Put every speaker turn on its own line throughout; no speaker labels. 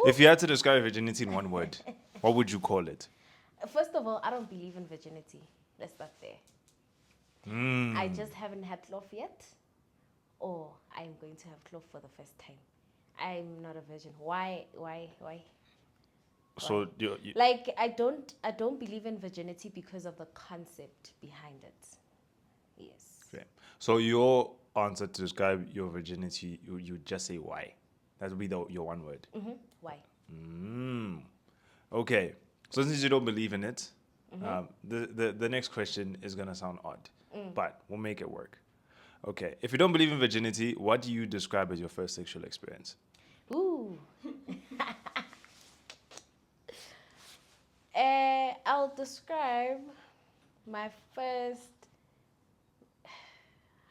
If you had to describe virginity in one word, what would you call it?
First of all, I don't believe in virginity. Let's start there. I just haven't had tlof yet, or I'm going to have tlof for the first time. I'm not a virgin. Why?
So you
Like I don't believe in virginity because of the concept behind it. Yes.
okay. So your answer to describe your virginity, you just say why. That would be your one word.
Why?
Okay. So since you don't believe in it, the next question is gonna sound odd, but we'll make it work. Okay. If you don't believe in virginity, what do you describe as your first sexual experience?
Ooh. I'll describe my first.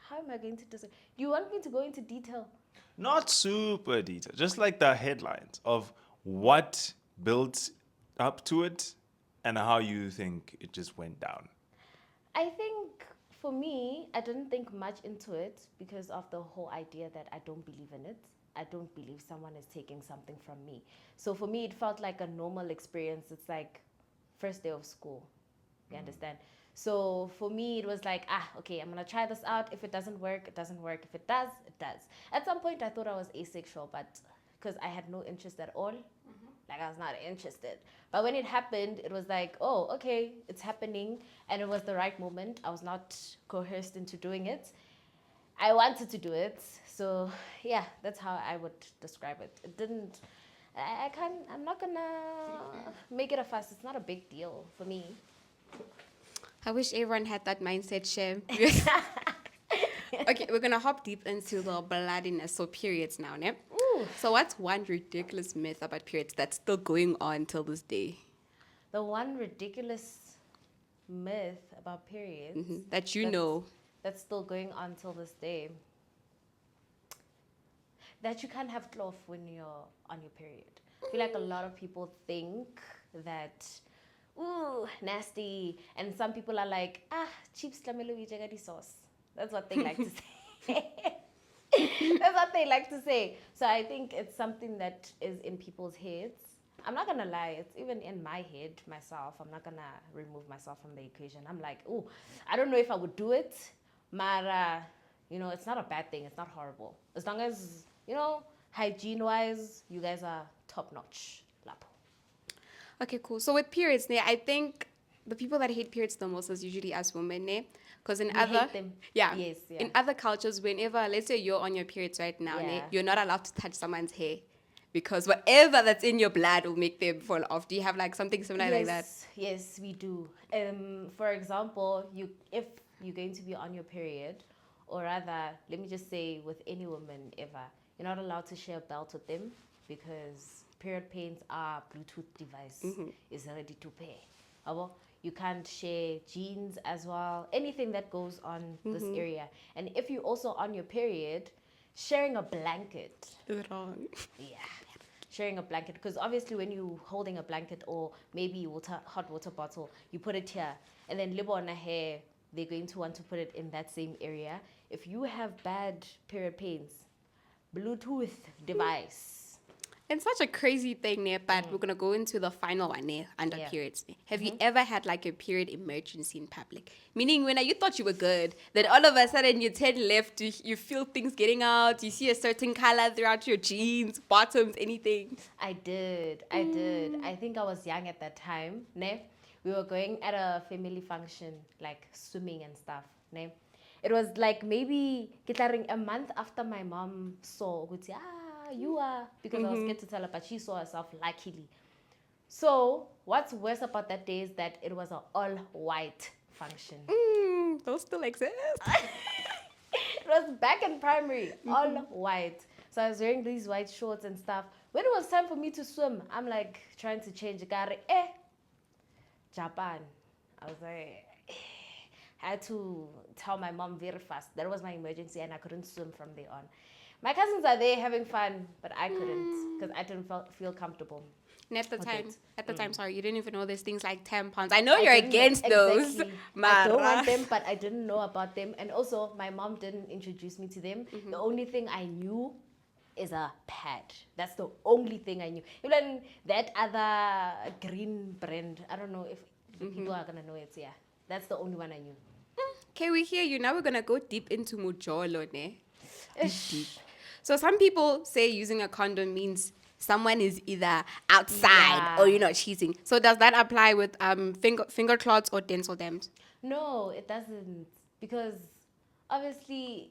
How am I going to describe? Do you want me to go into detail?
Not super detailed, just like the headlines of what built up to it and how you think it just went down.
I think for me, I didn't think much into it because of the whole idea that I don't believe in it. I don't believe someone is taking something from me. So for me, it felt like a normal experience. It's like first day of school. You understand? So for me, it was like, okay, I'm gonna try this out. If it doesn't work, it doesn't work. If it does, it does. At some point, I thought I was asexual, but because I had no interest at all, like I was not interested. But when it happened, it was like, oh, okay, it's happening, and it was the right moment. I was not coerced into doing it. I wanted to do it, so yeah, that's how I would describe it. It didn't. I can't. I'm not gonna make it a fuss. It's not a big deal for me.
I wish everyone had that mindset, Shem. Okay, we're gonna hop deep into the bloodiness, so periods now, ne?
Ooh.
So what's one ridiculous myth about periods that's still going on till this day?
The one ridiculous myth about periods
That you
that's,
know.
that's still going on till this day, that you can't have tlof when you're on your period. I feel like a lot of people think that, ooh, nasty. And some people are like, cheap slamelo jagadi sauce. That's what they like to say. That's what they like to say. So I think it's something that is in people's heads. I'm not gonna lie, it's even in my head myself. I'm not gonna remove myself from the equation. I'm like, oh, I don't know if I would do it, but it's not a bad thing. It's not horrible. As long as, hygiene-wise, you guys are top-notch. Lapo.
Okay, cool. So with periods, ne, I think the people that hate periods the most is usually us women, ne? Because in
We hate them.
yeah,
Yes, yeah.
in other cultures, whenever, let's say you're on your periods right now, ne,
Yeah.
you're not allowed to touch someone's hair because whatever that's in your blood will make them fall off. Do you have like something similar like that?
Yes, we do. For example, if you're going to be on your period, or rather, let me just say with any woman ever, you're not allowed to share a belt with them because period pains are Bluetooth device is ready to pay. You can't share jeans as well, anything that goes on this area. And if you're also on your period, sharing a blanket.
Wrong.
Yeah, sharing a blanket, because obviously when you holding a blanket or maybe hot water bottle, you put it here, and then libo on a hair, they're going to want to put it in that same area. If you have bad period pains, Bluetooth device.
It's such a crazy thing, ne, but we're gonna go into the final one, ne, under
Yeah.
periods. Ne. Have you ever had like a period emergency in public? Meaning when you thought you were good, then all of a sudden you turn left, you feel things getting out, you see a certain color throughout your jeans, bottoms, anything.
I did. I think I was young at that time, ne? We were going at a family function, like swimming and stuff, ne? It was like maybe a month after my mom saw, you are, because I was scared to tell her, but she saw herself luckily. So what's worse about that day is that it was an all-white function.
Those still exist.
It was back in primary, all white. So I was wearing these white shorts and stuff. When it was time for me to swim, I'm like trying to change. Japan. I was like, I had to tell my mom very fast. That was my emergency and I couldn't swim from there on. My cousins are there having fun, but I couldn't because I didn't feel comfortable.
And at the
Okay.
time, sorry, you didn't even know there's things like tampons. I know
I
you're
didn't know-
against those.
exactly. I
Mara.
don't want them, but I didn't know about them. And also, my mom didn't introduce me to them. The only thing I knew is a pad. That's the only thing I knew. Even that other green brand, I don't know if the people are gonna know it. Yeah, that's the only one I knew.
Okay, we hear you. Now we're gonna go deep into mujolo, ne? Deep. So some people say using a condom means someone is either outside or
Yeah.
you're not cheating. So does that apply with finger clots or dental dams?
No, it doesn't. Because obviously,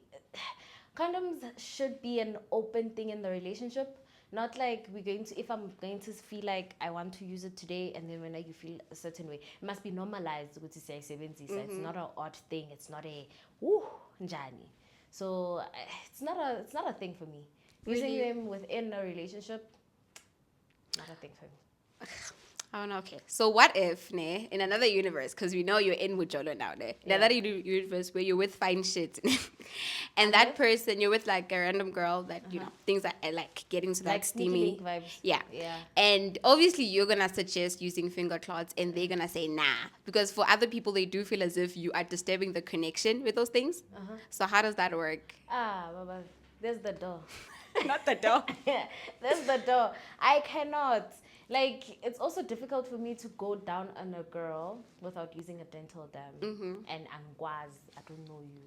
condoms should be an open thing in the relationship. Not like we're going to, if I'm going to feel like I want to use it today and then when you feel a certain way, it must be normalized. It's not an odd thing. It's not a, woo, njani. So it's not a thing for me. Using
Really?
them within a relationship, not a thing for me.
I don't know. Okay. So what if, ne, in another universe, because we know you're in Mujolo now, ne? In
Yeah.
another universe where you're with fine shit, and that person, you're with like a random girl that, you know, things are like getting to
Like
that
sneaky
steamy.
link vibes.
Yeah.
Yeah.
And obviously you're going to suggest using finger clots and they're going to say nah. Because for other people, they do feel as if you are disturbing the connection with those things. So how does that work?
Baba, there's the door.
Not the door.
Yeah, there's the door. I cannot. Like, it's also difficult for me to go down on a girl without using a dental dam. And angwaz, I don't know you.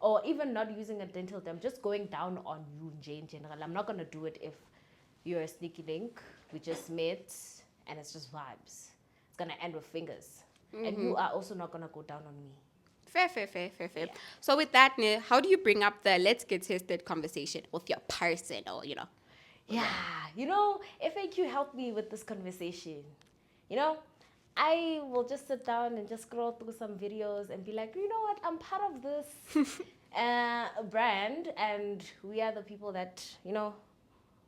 Or even not using a dental dam, just going down on you in general. I'm not going to do it if you're a sneaky link. We just met and it's just vibes. It's going to end with fingers. And you are also not going to go down on me.
Fair.
Yeah.
So with that, ne, how do you bring up the let's get tested conversation with your person or, you know?
Yeah, FAQ helped me with this conversation. I will just sit down and just scroll through some videos and be like, you know what, I'm part of this brand, and we are the people that,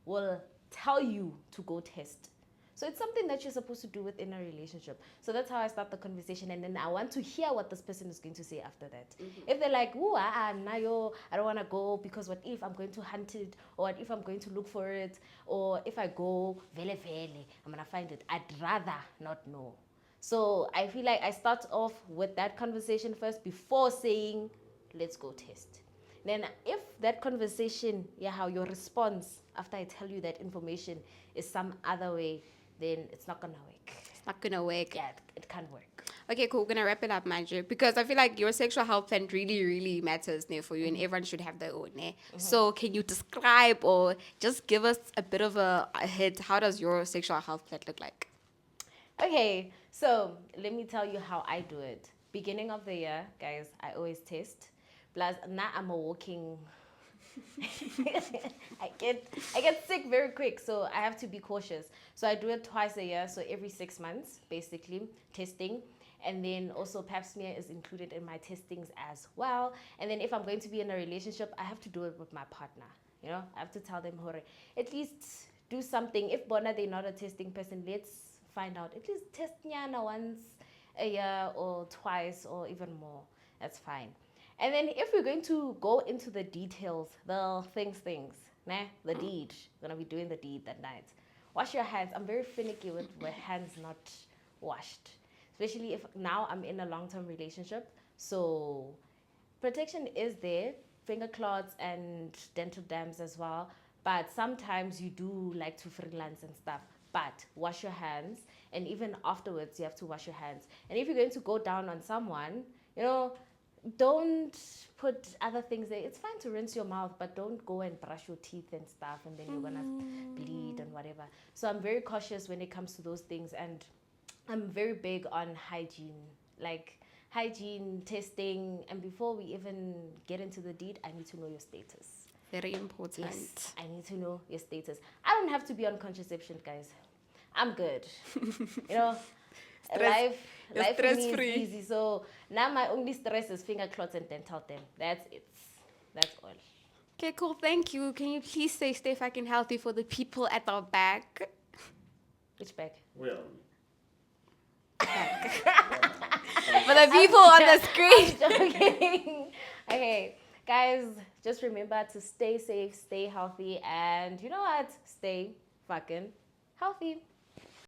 will tell you to go test. So it's something that you're supposed to do within a relationship. So that's how I start the conversation, and then I want to hear what this person is going to say after that. If they're like, "Ooh, nayo, I don't want to go because what if I'm going to hunt it, or what if I'm going to look for it, or if I go vele vele, I'm gonna find it." I'd rather not know. So I feel like I start off with that conversation first before saying, "Let's go test." Then if that conversation, how your response after I tell you that information is some other way, then it's not gonna work.
It's not gonna work.
Yeah, it can't work.
Okay, cool. We're gonna wrap it up, Manager, because I feel like your sexual health plan really, really matters ne, for you, and everyone should have their own. Ne? So, can you describe or just give us a bit of a hint? How does your sexual health plan look like?
Okay, so let me tell you how I do it. Beginning of the year, guys, I always test. Plus, now I'm a walking. I get sick very quick, so I have to be cautious. So I do it twice a year, so every 6 months, basically, testing. And then also pap smear is included in my testings as well. And then if I'm going to be in a relationship, I have to do it with my partner. I have to tell them, hore, at least do something. If Bona, they're not a testing person, let's find out. At least test nyana once a year or twice or even more. That's fine. And then if we're going to go into the details, the things, the deed, we're going to be doing the deed that night. Wash your hands. I'm very finicky with my hands not washed. Especially if now I'm in a long-term relationship. So protection is there, finger clots and dental dams as well. But sometimes you do like to freelance and stuff. But wash your hands. And even afterwards, you have to wash your hands. And if you're going to go down on someone, don't put other things there. It's fine to rinse your mouth, but don't go and brush your teeth and stuff, and then you're gonna bleed and whatever. So I'm very cautious when it comes to those things, and I'm very big on hygiene, like hygiene testing. And before we even get into the deed, I need to know your status.
Very important.
Yes, I need to know your status. I don't have to be on contraception, guys. I'm good. Life for me is easy. So now my only stress is finger clots and dental dam. That's it. That's all.
Okay, cool. Thank you. Can you please stay fucking healthy for the people at the back?
Which bag?
Well,
For the people on the screen.
I'm joking. Okay, guys, just remember to stay safe, stay healthy, and you know what? Stay fucking healthy.